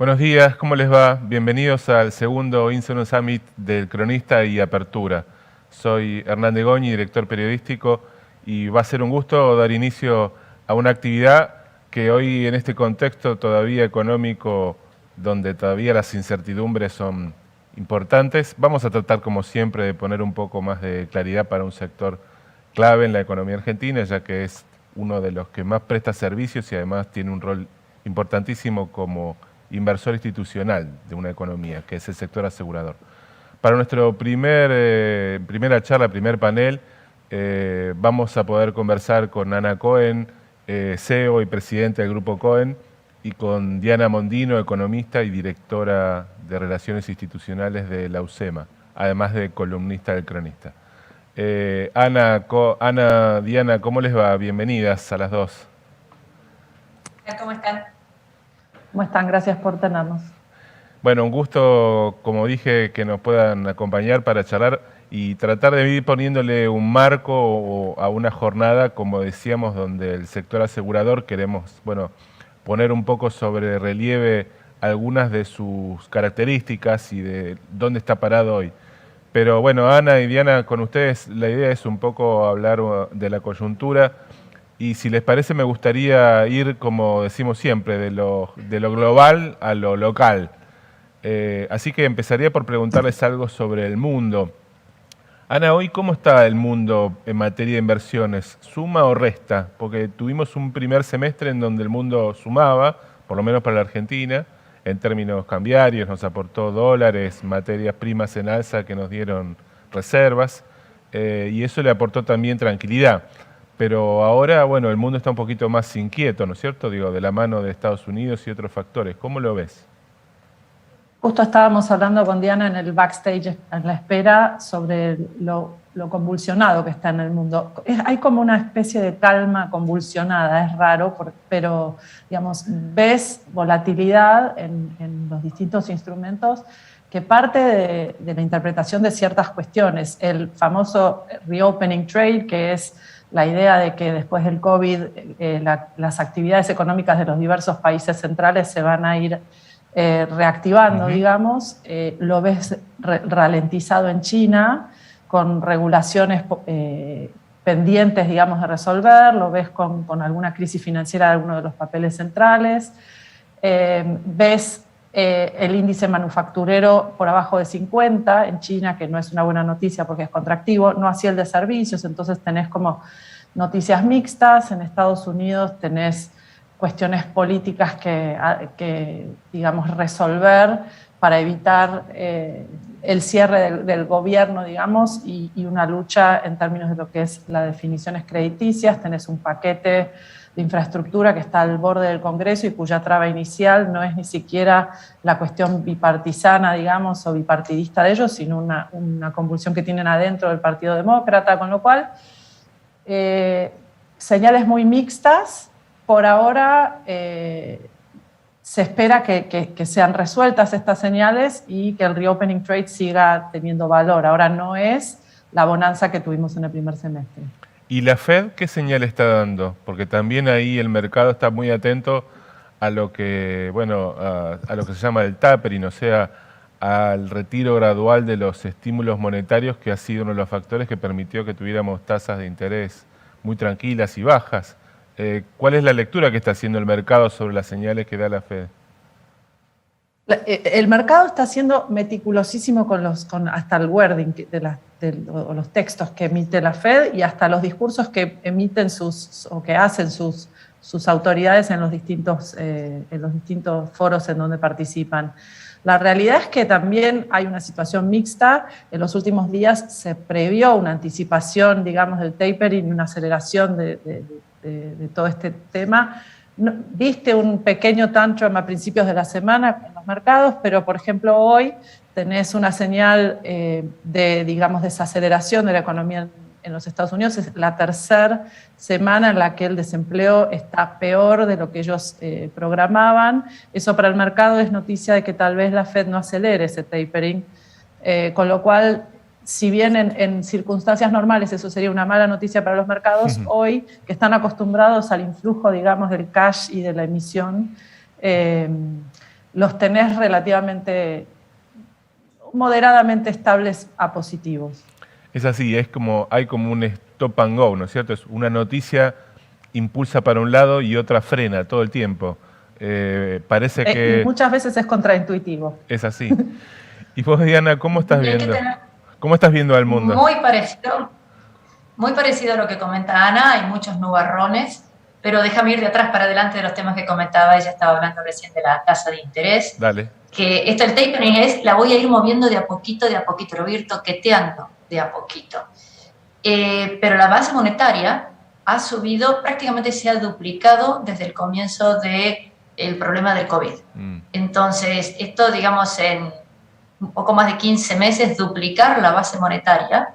Buenos días, ¿cómo les va? Bienvenidos al segundo Insuno Summit del Cronista y Apertura. Soy Hernán de Goñi, director periodístico, y va a ser un gusto dar inicio a una actividad que hoy, en este contexto todavía económico, donde todavía las incertidumbres son importantes, vamos a tratar, como siempre, de poner un poco más de claridad para un sector clave en la economía argentina, ya que es uno de los que más presta servicios y además tiene un rol importantísimo como inversor institucional de una economía, que es el sector asegurador. Para nuestro primera charla, primer panel, vamos a poder conversar con Ana Cohen, CEO y presidente del Grupo Cohen, y con Diana Mondino, economista y directora de Relaciones Institucionales de la UCEMA, además de columnista del Cronista. Ana, Diana, ¿cómo les va? Bienvenidas a las dos. ¿Cómo están? ¿Cómo están? Gracias por tenernos. Bueno, un gusto, como dije, que nos puedan acompañar para charlar y tratar de ir poniéndole un marco a una jornada, como decíamos, donde el sector asegurador queremos, poner un poco sobre relieve algunas de sus características y de dónde está parado hoy. Pero bueno, Ana y Diana, con ustedes la idea es un poco hablar de la coyuntura. Y si les parece, me gustaría ir, como decimos siempre, de lo global a lo local. Así que empezaría por preguntarles algo sobre el mundo. Ana, hoy, ¿cómo está el mundo en materia de inversiones? ¿Suma o resta? Porque tuvimos un primer semestre en donde el mundo sumaba, por lo menos para la Argentina, en términos cambiarios, nos aportó dólares, materias primas en alza que nos dieron reservas, y eso le aportó también tranquilidad. Pero ahora, bueno, el mundo está un poquito más inquieto, ¿no es cierto? Digo, de la mano de Estados Unidos y otros factores. ¿Cómo lo ves? Justo estábamos hablando con Diana en el backstage, en la espera, sobre lo convulsionado que está en el mundo. Hay como una especie de calma convulsionada, es raro, pero digamos, ves volatilidad en los distintos instrumentos que parte de la interpretación de ciertas cuestiones. El famoso reopening trade, que es la idea de que después del COVID las actividades económicas de los diversos países centrales se van a ir reactivando, digamos. Lo ves ralentizado en China, con regulaciones pendientes, digamos, de resolver. Lo ves con alguna crisis financiera de algunos de los papeles centrales. Ves el índice manufacturero por abajo de 50 en China, que no es una buena noticia porque es contractivo, no así el de servicios, entonces tenés como noticias mixtas. En Estados Unidos tenés cuestiones políticas que digamos, resolver para evitar el cierre del gobierno, digamos, y una lucha en términos de lo que es las definiciones crediticias. Tenés un paquete de infraestructura que está al borde del Congreso y cuya traba inicial no es ni siquiera la cuestión bipartisana, digamos, o bipartidista de ellos, sino una convulsión que tienen adentro del Partido Demócrata, con lo cual señales muy mixtas. Por ahora se espera que sean resueltas estas señales y que el reopening trade siga teniendo valor. Ahora no es la bonanza que tuvimos en el primer semestre. ¿Y la Fed qué señal está dando? Porque también ahí el mercado está muy atento a lo que, a lo que se llama el tapering, o sea, al retiro gradual de los estímulos monetarios, que ha sido uno de los factores que permitió que tuviéramos tasas de interés muy tranquilas y bajas. ¿Cuál es la lectura que está haciendo el mercado sobre las señales que da la Fed? El mercado está siendo meticulosísimo con hasta el wording o los textos que emite la Fed y hasta los discursos que emiten que hacen sus autoridades en los distintos foros en donde participan. La realidad es que también hay una situación mixta. En los últimos días se previó una anticipación, digamos, del tapering y una aceleración de todo este tema. Viste un pequeño tantrum a principios de la semana en los mercados, pero por ejemplo hoy tenés una señal de, digamos, desaceleración de la economía en los Estados Unidos. Es la tercera semana en la que el desempleo está peor de lo que ellos programaban. Eso para el mercado es noticia de que tal vez la Fed no acelere ese tapering, con lo cual, si bien en circunstancias normales eso sería una mala noticia para los mercados, hoy, que están acostumbrados al influjo, digamos, del cash y de la emisión, los tenés relativamente, moderadamente estables a positivos. Es así, hay como un stop and go, ¿no es cierto? Es una noticia impulsa para un lado y otra frena todo el tiempo. Parece que... Y muchas veces es contraintuitivo. Es así. Y vos, Diana, ¿cómo estás viendo? ¿Cómo estás viendo al mundo? Muy parecido a lo que comenta Ana, hay muchos nubarrones, pero déjame ir de atrás para adelante de los temas que comentaba. Ella estaba hablando recién de la tasa de interés. Dale. Que el tapering la voy a ir moviendo de a poquito, lo voy a ir toqueteando de a poquito. Pero la base monetaria ha subido, prácticamente se ha duplicado desde el comienzo del problema del COVID. Entonces, esto, digamos, en un poco más de 15 meses, duplicar la base monetaria,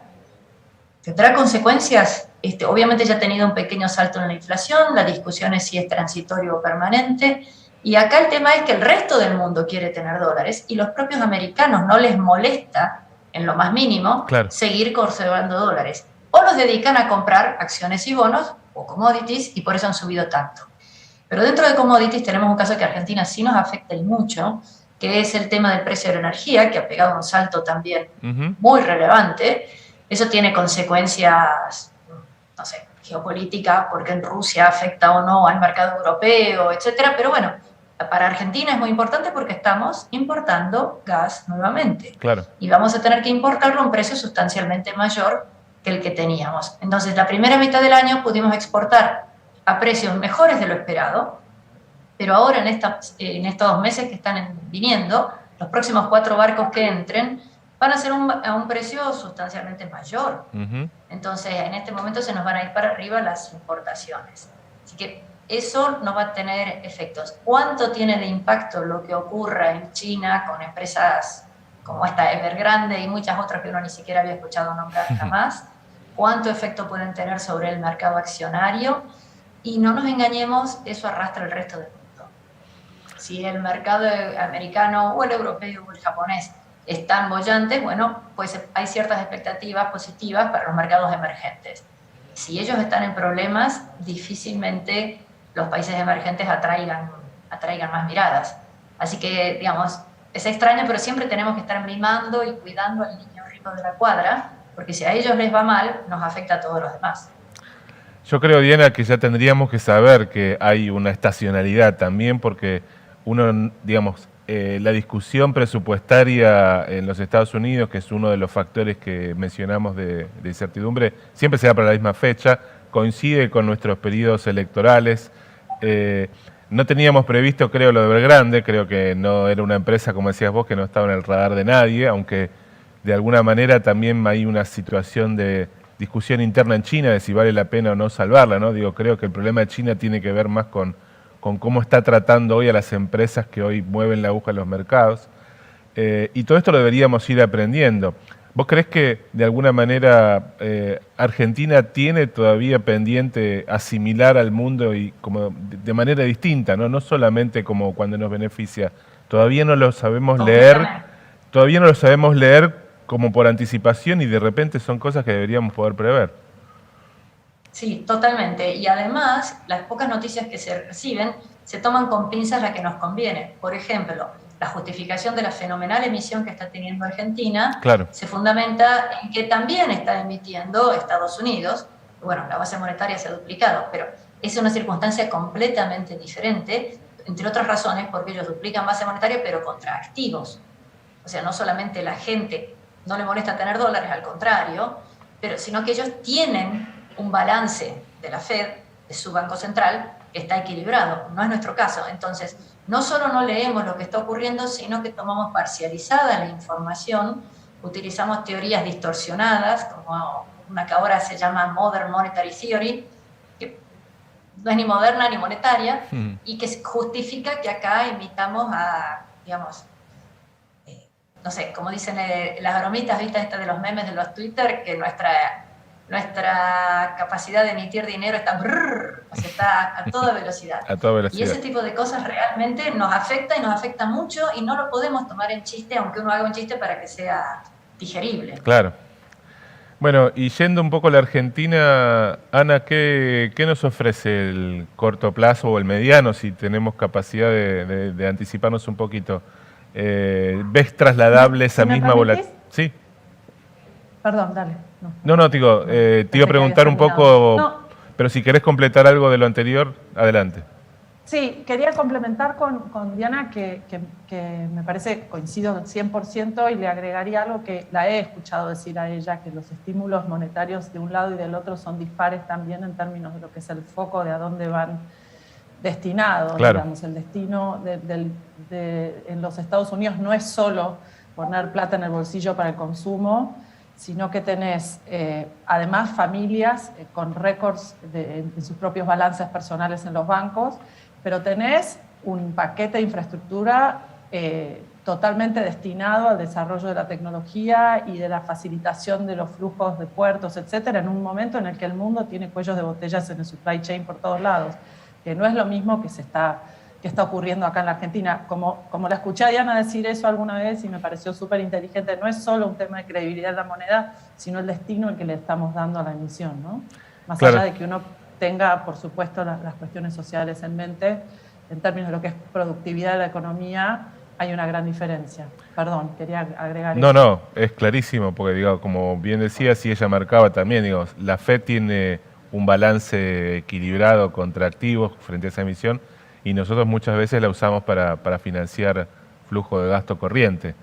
tendrá consecuencias. Obviamente ya ha tenido un pequeño salto en la inflación, la discusión es si es transitorio o permanente, y acá el tema es que el resto del mundo quiere tener dólares y los propios americanos no les molesta, en lo más mínimo, seguir conservando dólares. O los dedican a comprar acciones y bonos o commodities y por eso han subido tanto. Pero dentro de commodities tenemos un caso que a Argentina sí nos afecta y mucho, que es el tema del precio de la energía, que ha pegado un salto también muy relevante. Eso tiene consecuencias, no sé, geopolíticas, porque en Rusia afecta o no al mercado europeo, etcétera. Pero bueno, para Argentina es muy importante porque estamos importando gas nuevamente. Claro. Y vamos a tener que importarlo a un precio sustancialmente mayor que el que teníamos. Entonces, la primera mitad del año pudimos exportar a precios mejores de lo esperado, pero ahora en estos 2 meses que están viniendo, los próximos 4 barcos que entren van a ser a un precio sustancialmente mayor. Entonces, en este momento se nos van a ir para arriba las importaciones. Así que eso no va a tener efectos. ¿Cuánto tiene de impacto lo que ocurra en China con empresas como esta Evergrande y muchas otras que uno ni siquiera había escuchado nombrar jamás? ¿Cuánto efecto pueden tener sobre el mercado accionario? Y no nos engañemos, eso arrastra el resto del mundo. Si el mercado americano o el europeo o el japonés están bollantes, bueno, pues hay ciertas expectativas positivas para los mercados emergentes. Si ellos están en problemas, difícilmente los países emergentes atraigan más miradas. Así que, digamos, es extraño, pero siempre tenemos que estar mimando y cuidando al niño rico de la cuadra, porque si a ellos les va mal, nos afecta a todos los demás. Yo creo, Diana, que ya tendríamos que saber que hay una estacionalidad también, porque uno, digamos, la discusión presupuestaria en los Estados Unidos, que es uno de los factores que mencionamos de incertidumbre, siempre se da para la misma fecha, coincide con nuestros periodos electorales. No teníamos previsto, creo, lo de Evergrande, creo que no era una empresa, como decías vos, que no estaba en el radar de nadie, aunque de alguna manera también hay una situación de discusión interna en China de si vale la pena o no salvarla, ¿no? Digo, creo que el problema de China tiene que ver más con cómo está tratando hoy a las empresas que hoy mueven la aguja en los mercados. Y todo esto lo deberíamos ir aprendiendo. ¿Vos creés que de alguna manera Argentina tiene todavía pendiente asimilar al mundo y como de manera distinta, ¿no? No solamente como cuando nos beneficia? Todavía no lo sabemos leer como por anticipación y de repente son cosas que deberíamos poder prever. Sí, totalmente. Y además, las pocas noticias que se reciben se toman con pinzas las que nos conviene. Por ejemplo, la justificación de la fenomenal emisión que está teniendo Argentina se fundamenta en que también está emitiendo Estados Unidos. Bueno, la base monetaria se ha duplicado, pero es una circunstancia completamente diferente, entre otras razones porque ellos duplican base monetaria, pero contra activos. O sea, no solamente la gente no le molesta tener dólares, al contrario, sino que ellos tienen un balance de la Fed, de su Banco Central, que está equilibrado. No es nuestro caso. Entonces, no solo no leemos lo que está ocurriendo, sino que tomamos parcializada la información, utilizamos teorías distorsionadas, como una que ahora se llama Modern Monetary Theory, que no es ni moderna ni monetaria, y que justifica que acá emitamos digamos, no sé, como dicen las bromitas, ¿viste? Esta de los memes de los Twitter, que nuestra capacidad de emitir dinero está, o sea, está a toda velocidad. A toda velocidad. Y ese tipo de cosas realmente nos afecta y nos afecta mucho y no lo podemos tomar en chiste, aunque uno haga un chiste para que sea digerible. Claro. Bueno, y yendo un poco a la Argentina, Ana, ¿qué nos ofrece el corto plazo o el mediano, si tenemos capacidad de anticiparnos un poquito? ¿Ves trasladable esa ¿Me misma permitís? volatilidad? Sí. Perdón, dale. No, te iba a Pensé que preguntar habías un terminado. poco, No, pero si querés completar algo de lo anterior, adelante. sí, quería complementar con Diana que me parece, coincido 100% y le agregaría algo que la he escuchado decir a ella, que los estímulos monetarios de un lado y del otro son dispares también en términos de lo que es el foco de a dónde van destinados. Claro. Digamos, el destino en los Estados Unidos no es solo poner plata en el bolsillo para el consumo, sino que tenés además familias con récords en sus propios balances personales en los bancos, pero tenés un paquete de infraestructura totalmente destinado al desarrollo de la tecnología y de la facilitación de los flujos de puertos, etcétera, en un momento en el que el mundo tiene cuellos de botellas en el supply chain por todos lados, que no es lo mismo que está ocurriendo acá en la Argentina. Como la escuché a Diana decir eso alguna vez y me pareció súper inteligente, no es solo un tema de credibilidad de la moneda, sino el destino el que le estamos dando a la emisión, ¿no? Más Claro. allá de que uno tenga, por supuesto, las cuestiones sociales en mente, en términos de lo que es productividad de la economía, hay una gran diferencia. Perdón, quería agregar eso. No, es clarísimo, porque digo, como bien decía, si ella marcaba también, digo, la FED tiene un balance equilibrado contra activos frente a esa emisión y nosotros muchas veces la usamos para financiar flujo de gasto corriente.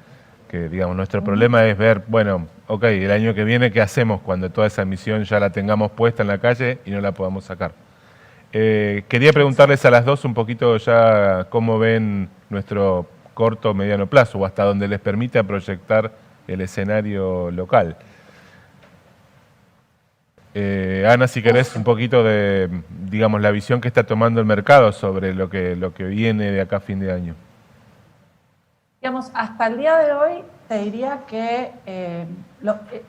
Que digamos, nuestro problema es ver, bueno, ok, el año que viene, ¿qué hacemos cuando toda esa emisión ya la tengamos puesta en la calle y no la podamos sacar? Quería preguntarles a las dos un poquito ya cómo ven nuestro corto o mediano plazo o hasta donde les permita proyectar el escenario local. Ana, si querés un poquito de, digamos, la visión que está tomando el mercado sobre lo que viene de acá a fin de año. Digamos, hasta el día de hoy te diría que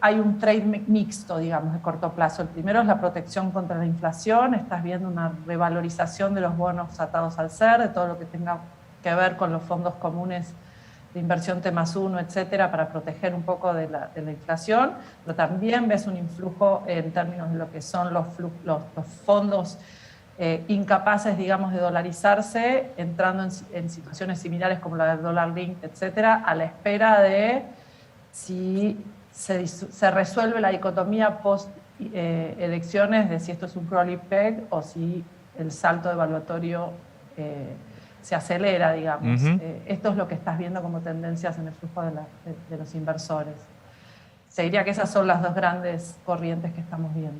hay un trade mixto, digamos, de corto plazo. El primero es la protección contra la inflación. Estás viendo una revalorización de los bonos atados al SER, de todo lo que tenga que ver con los fondos comunes de inversión T+1, etcétera, para proteger un poco de la inflación, pero también ves un influjo en términos de lo que son los fondos incapaces, digamos, de dolarizarse, entrando en situaciones similares como la del dólar link, etcétera, a la espera de si se resuelve la dicotomía post-elecciones de si esto es un crawling peg o si el salto evaluatorio se acelera, digamos. Esto es lo que estás viendo como tendencias en el flujo de los inversores. Se diría que esas son las dos grandes corrientes que estamos viendo.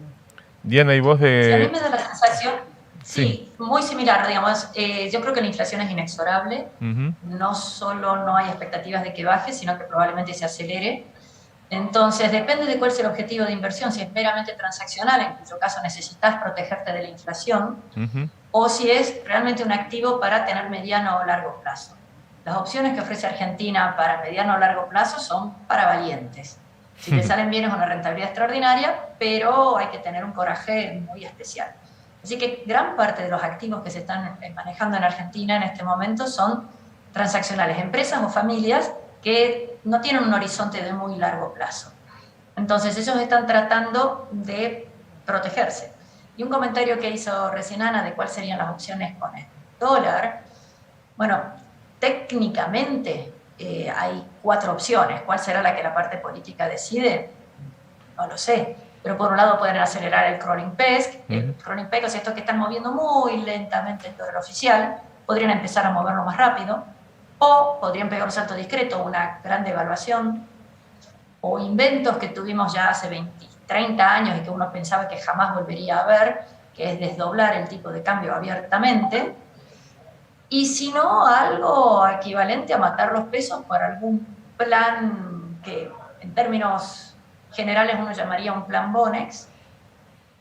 Diana, ¿y vos de...? Sí, a mí me da la sensación, sí, muy similar, digamos. Yo creo que la inflación es inexorable. No solo no hay expectativas de que baje, sino que probablemente se acelere. Entonces, depende de cuál sea el objetivo de inversión, si es meramente transaccional, en cuyo caso necesitas protegerte de la inflación, o si es realmente un activo para tener mediano o largo plazo. Las opciones que ofrece Argentina para mediano o largo plazo son para valientes. Si te salen bien es una rentabilidad extraordinaria, pero hay que tener un coraje muy especial. Así que gran parte de los activos que se están manejando en Argentina en este momento son transaccionales, empresas o familias que no tienen un horizonte de muy largo plazo. Entonces ellos están tratando de protegerse. Y un comentario que hizo recién Ana de cuáles serían las opciones con el dólar. Bueno, técnicamente hay 4 opciones. ¿Cuál será la que la parte política decide? No lo sé. Pero por un lado pueden acelerar el crawling peg. El crawling peg, o sea, esto que están moviendo muy lentamente el dólar oficial, podrían empezar a moverlo más rápido. O podrían pegar un salto discreto, una gran devaluación. O inventos que tuvimos ya hace 20, 30 años y que uno pensaba que jamás volvería a ver, que es desdoblar el tipo de cambio abiertamente. Y si no, algo equivalente a matar los pesos por algún plan que en términos generales uno llamaría un plan Bonex,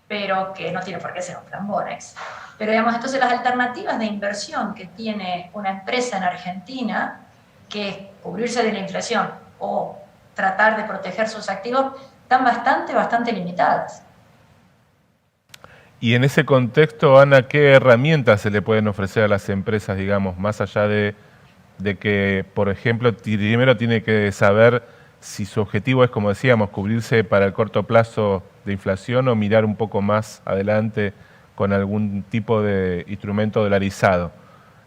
pero que no tiene por qué ser un plan Bonex. Pero digamos, entonces las alternativas de inversión que tiene una empresa en Argentina, que es cubrirse de la inflación o tratar de proteger sus activos, están bastante limitadas. Y en ese contexto, Ana, ¿qué herramientas se le pueden ofrecer a las empresas, digamos, más allá de que, por ejemplo, primero tiene que saber si su objetivo es, como decíamos, cubrirse para el corto plazo de inflación o mirar un poco más adelante con algún tipo de instrumento dolarizado.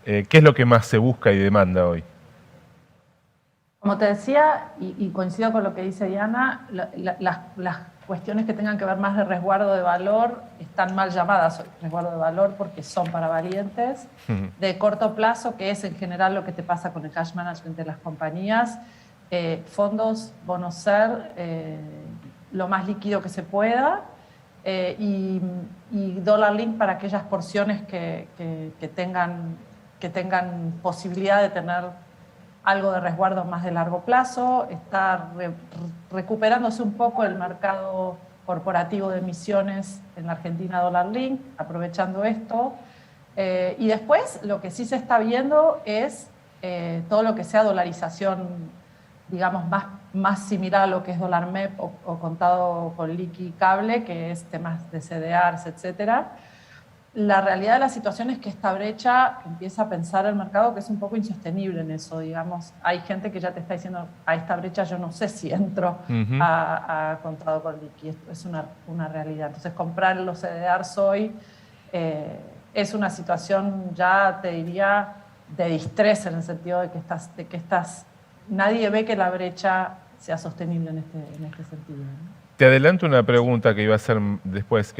¿Qué es lo que más se busca y demanda hoy? Como te decía, y coincido con lo que dice Diana, las cuestiones que tengan que ver más de resguardo de valor están mal llamadas resguardo de valor porque son para valientes. De corto plazo, que es en general lo que te pasa con el cash management de las compañías, fondos, bonos ser, lo más líquido que se pueda, y dólar link para aquellas porciones que tengan posibilidad de tener algo de resguardo más de largo plazo. Está recuperándose un poco el mercado corporativo de emisiones en la Argentina dólar link, aprovechando esto. Y después lo que sí se está viendo es todo lo que sea dolarización, digamos, más similar a lo que es dólar MEP o contado con liqui y cable, que es temas de CDRs, etcétera. La realidad de la situación es que esta brecha empieza a pensar el mercado que es un poco insostenible en eso, digamos. Hay gente que ya te está diciendo, a esta brecha yo no sé si entro a contado con liqui. Esto es una realidad. Entonces, comprar los CDRs hoy es una situación ya, te diría, de distrés, en el sentido de que nadie ve que la brecha sea sostenible en este sentido, ¿no? Te adelanto una pregunta que iba a hacer después.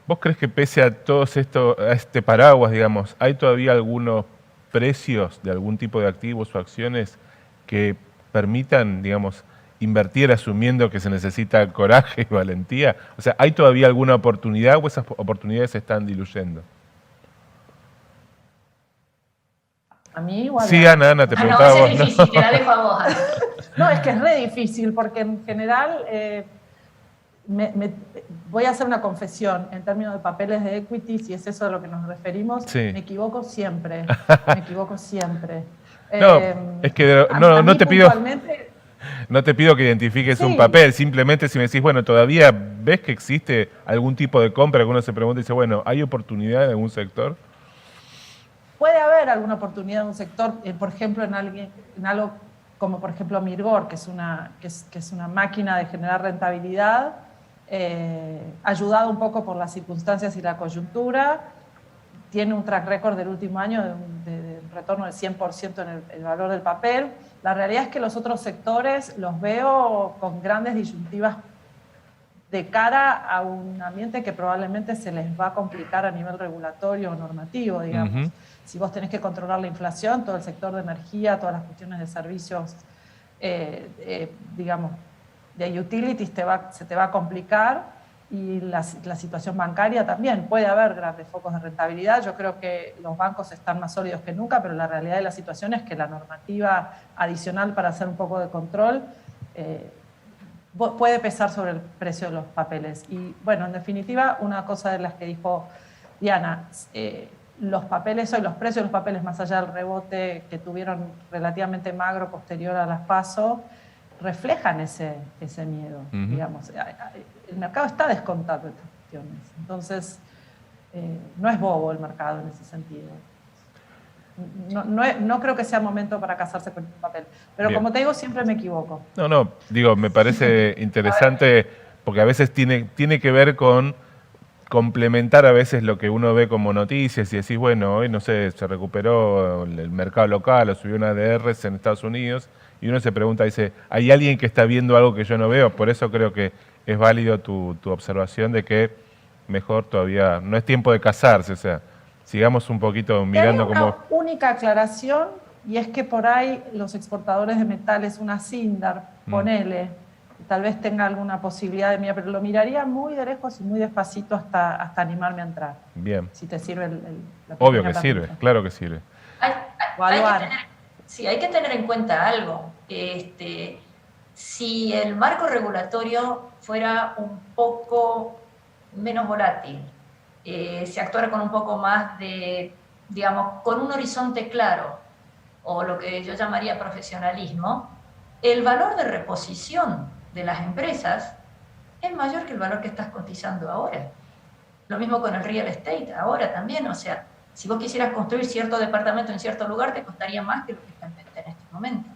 ¿Vos crees que pese a todo esto, a este paraguas, digamos, hay todavía algunos precios de algún tipo de activos o acciones que permitan, digamos, invertir asumiendo que se necesita coraje y valentía? O sea, ¿hay todavía alguna oportunidad o esas oportunidades se están diluyendo? A mí igual. Sí, Ana, te preguntaba no, vos. es difícil, te la dejo a vos, Ana. No, es que es re difícil, porque en general voy a hacer una confesión en términos de papeles de equity, si es eso a lo que nos referimos. Sí. Me equivoco siempre. Me equivoco siempre. No, es que no te pido. Puntualmente, No te pido que identifiques sí, un papel, simplemente si me decís, bueno, todavía ves que existe algún tipo de compra, que uno se pregunta y dice, bueno, ¿hay oportunidad en algún sector? puede haber alguna oportunidad en un sector, por ejemplo, en algo como por ejemplo Mirgor, que es una máquina de generar rentabilidad, ayudado un poco por las circunstancias y la coyuntura. Tiene un track record del último año de retorno del 100% en el valor del papel. La realidad es que los otros sectores los veo con grandes disyuntivas de cara a un ambiente que probablemente se les va a complicar a nivel regulatorio o normativo, digamos. Si vos tenés que controlar la inflación, todo el sector de energía, todas las cuestiones de servicios, digamos, de utilities se te va a complicar. Y la situación bancaria también. Puede haber grandes focos de rentabilidad. Yo creo que los bancos están más sólidos que nunca, pero la realidad de la situación es que la normativa adicional para hacer un poco de control puede pesar sobre el precio de los papeles. Y bueno, en definitiva, una cosa de las que dijo Diana, los papeles hoy, los precios de los papeles, más allá del rebote que tuvieron relativamente magro posterior a las PASO, reflejan ese miedo, digamos. El mercado está descontando estas cuestiones. Entonces, no es bobo el mercado en ese sentido. No creo que sea momento para casarse con el papel. Pero bien, como te digo, siempre me equivoco. No, digo, me parece interesante porque a veces tiene que ver con complementar a veces lo que uno ve como noticias y decís, bueno, hoy no sé, se recuperó el mercado local o subió una ADRs en Estados Unidos y uno se pregunta, dice, ¿hay alguien que está viendo algo que yo no veo? Por eso creo que es válido tu observación de que mejor todavía no es tiempo de casarse, o sea, sigamos un poquito mirando como... Una única aclaración, y es que por ahí los exportadores de metales, una Sindar, ponele, tal vez tenga alguna posibilidad de mirar, pero lo miraría muy de lejos y muy despacito hasta animarme a entrar. Bien. Si te sirve la obvio que sirve, claro que sirve. Hay que tener en cuenta algo. Si el marco regulatorio fuera un poco menos volátil, si actuara con un poco más de, digamos, con un horizonte claro, o lo que yo llamaría profesionalismo, el valor de reposición de las empresas es mayor que el valor que estás cotizando ahora. Lo mismo con el real estate, ahora también, o sea, si vos quisieras construir cierto departamento en cierto lugar, te costaría más que lo que está en venta en este momento.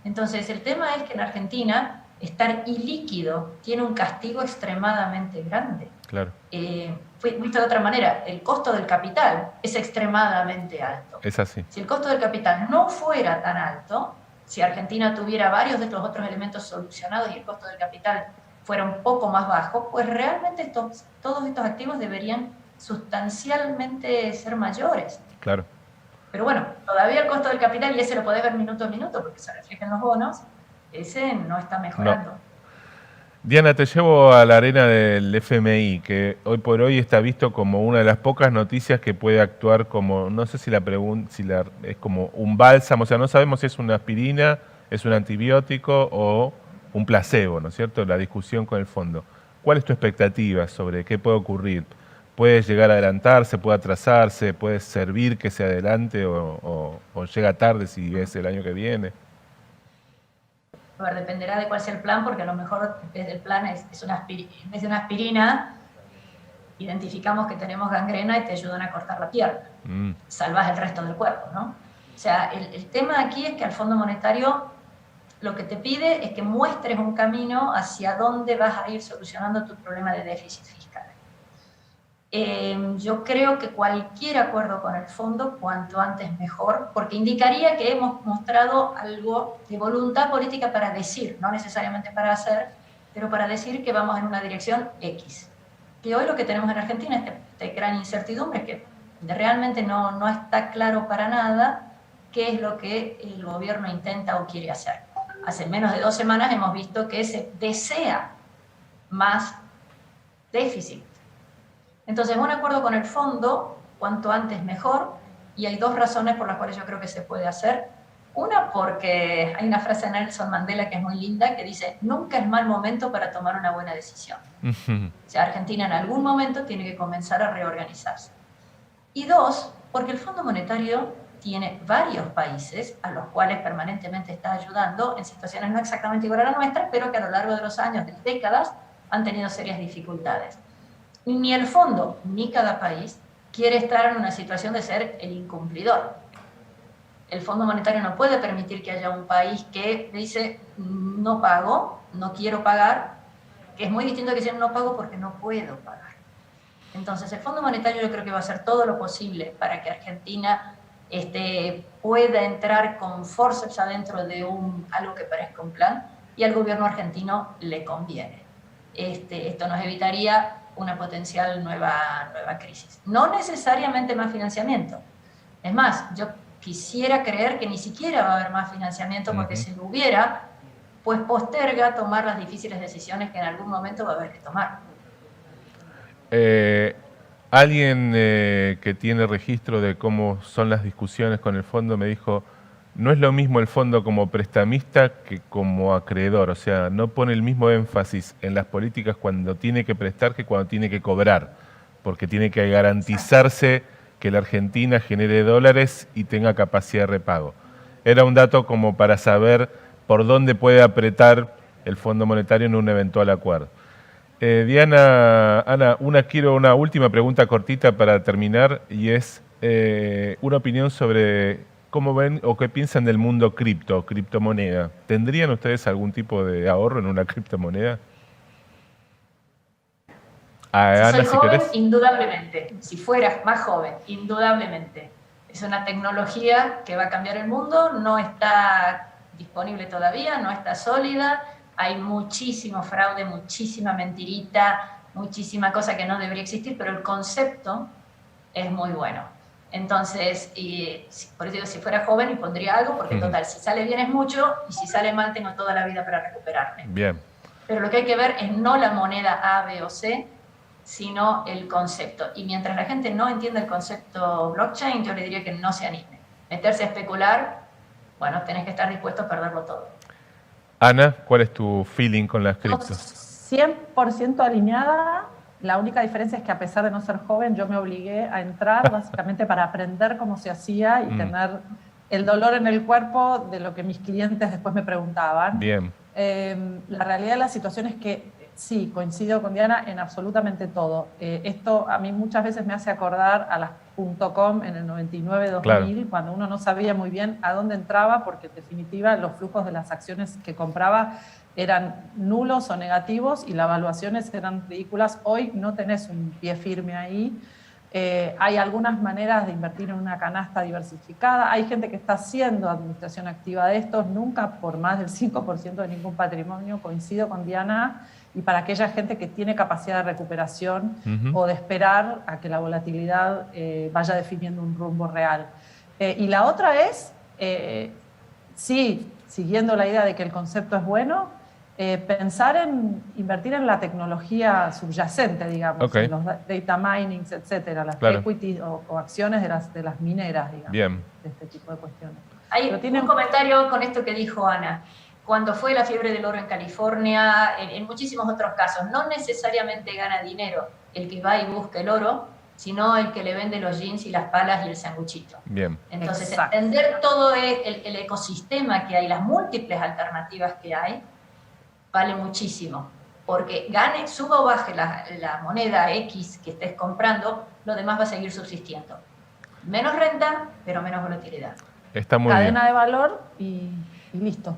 Entonces, el tema es que en Argentina estar ilíquido tiene un castigo extremadamente grande. Claro. Visto de otra manera, el costo del capital es extremadamente alto. Es así. Si el costo del capital no fuera tan alto, si Argentina tuviera varios de los otros elementos solucionados y el costo del capital fuera un poco más bajo, pues realmente todos estos activos deberían sustancialmente ser mayores. Claro. Pero bueno, todavía el costo del capital, y ese lo podés ver minuto a minuto porque se refleja en los bonos, ese no está mejorando. No. Diana, te llevo a la arena del FMI, que hoy por hoy está visto como una de las pocas noticias que puede actuar como, no sé si es como un bálsamo, o sea, no sabemos si es una aspirina, es un antibiótico o un placebo, ¿no es cierto? La discusión con el fondo. ¿Cuál es tu expectativa sobre qué puede ocurrir? ¿Puede llegar a adelantarse, puede atrasarse, puede servir que se adelante o llega tarde si es el año que viene? A ver, dependerá de cuál sea el plan, porque a lo mejor en vez del plan es una aspirina, en vez de una aspirina, identificamos que tenemos gangrena y te ayudan a cortar la pierna. Salvas el resto del cuerpo, ¿no? O sea, el tema aquí es que al Fondo Monetario lo que te pide es que muestres un camino hacia dónde vas a ir solucionando tu problema de déficit fiscal. Yo creo que cualquier acuerdo con el fondo, cuanto antes mejor, porque indicaría que hemos mostrado algo de voluntad política para decir, no necesariamente para hacer, pero para decir que vamos en una dirección X. Que hoy lo que tenemos en Argentina es esta gran incertidumbre, que realmente no está claro para nada qué es lo que el gobierno intenta o quiere hacer. Hace menos de 2 semanas hemos visto que se desea más déficit. Entonces, un acuerdo con el fondo, cuanto antes mejor, y hay 2 razones por las cuales yo creo que se puede hacer. Una, porque hay una frase de Nelson Mandela que es muy linda, que dice, nunca es mal momento para tomar una buena decisión. O sea, Argentina en algún momento tiene que comenzar a reorganizarse. Y 2, porque el Fondo Monetario tiene varios países a los cuales permanentemente está ayudando en situaciones no exactamente igual a la nuestra, pero que a lo largo de los años, de las décadas, han tenido serias dificultades. Ni el fondo ni cada país quiere estar en una situación de ser el incumplidor. El Fondo Monetario no puede permitir que haya un país que dice no pago, no quiero pagar, que es muy distinto a que decir no pago porque no puedo pagar. Entonces el Fondo Monetario yo creo que va a hacer todo lo posible para que Argentina pueda entrar con forceps adentro de algo que parezca un plan, y al gobierno argentino le conviene. Esto nos evitaría una potencial nueva crisis. No necesariamente más financiamiento. Es más, yo quisiera creer que ni siquiera va a haber más financiamiento, porque si lo hubiera, pues posterga tomar las difíciles decisiones que en algún momento va a haber que tomar. Alguien que tiene registro de cómo son las discusiones con el fondo me dijo, no es lo mismo el fondo como prestamista que como acreedor, o sea, no pone el mismo énfasis en las políticas cuando tiene que prestar que cuando tiene que cobrar, porque tiene que garantizarse que la Argentina genere dólares y tenga capacidad de repago. Era un dato como para saber por dónde puede apretar el Fondo Monetario en un eventual acuerdo. Diana, Ana, quiero una última pregunta cortita para terminar, y es una opinión sobre cómo ven o qué piensan del mundo criptomoneda. ¿Tendrían ustedes algún tipo de ahorro en una criptomoneda? Ana, si soy joven, ¿querés? Indudablemente. Si fuera más joven, indudablemente. Es una tecnología que va a cambiar el mundo, no está disponible todavía, no está sólida, hay muchísimo fraude, muchísima mentirita, muchísima cosa que no debería existir, pero el concepto es muy bueno. Entonces, por eso digo, si fuera joven y pondría algo, porque total, si sale bien es mucho, y si sale mal tengo toda la vida para recuperarme. Bien. Pero lo que hay que ver es no la moneda A, B o C, sino el concepto. Y mientras la gente no entienda el concepto blockchain, yo le diría que no se anime. Meterse a especular, bueno, tenés que estar dispuesto a perderlo todo. Ana, ¿cuál es tu feeling con las criptos? 100% alineada. La única diferencia es que a pesar de no ser joven, yo me obligué a entrar básicamente para aprender cómo se hacía y tener el dolor en el cuerpo de lo que mis clientes después me preguntaban. Bien. La realidad de la situación es que sí, coincido con Diana en absolutamente todo. Esto a mí muchas veces me hace acordar a las .com en el 99-2000, Claro. cuando uno no sabía muy bien a dónde entraba, porque en definitiva los flujos de las acciones que compraba eran nulos o negativos y las evaluaciones eran ridículas. Hoy no tenés un pie firme ahí. Hay algunas maneras de invertir en una canasta diversificada. Hay gente que está haciendo administración activa de estos, nunca por más del 5% de ningún patrimonio. Coincido con Diana. Y para aquella gente que tiene capacidad de recuperación o de esperar a que la volatilidad vaya definiendo un rumbo real. Y la otra es, sí, siguiendo la idea de que el concepto es bueno, pensar en invertir en la tecnología subyacente, digamos, en los data minings, etcétera, las equities o acciones de las mineras, digamos, de este tipo de cuestiones. Hay un comentario con esto que dijo Ana. Cuando fue la fiebre del oro en California, en muchísimos otros casos, no necesariamente gana dinero el que va y busca el oro, sino el que le vende los jeans y las palas y el sanguchito. Bien. Entonces, entender todo el ecosistema que hay, las múltiples alternativas que hay, vale muchísimo. Porque gane, suba o baje la moneda X que estés comprando, lo demás va a seguir subsistiendo. Menos renta, pero menos volatilidad. Está muy Cadena bien. de valor y listo.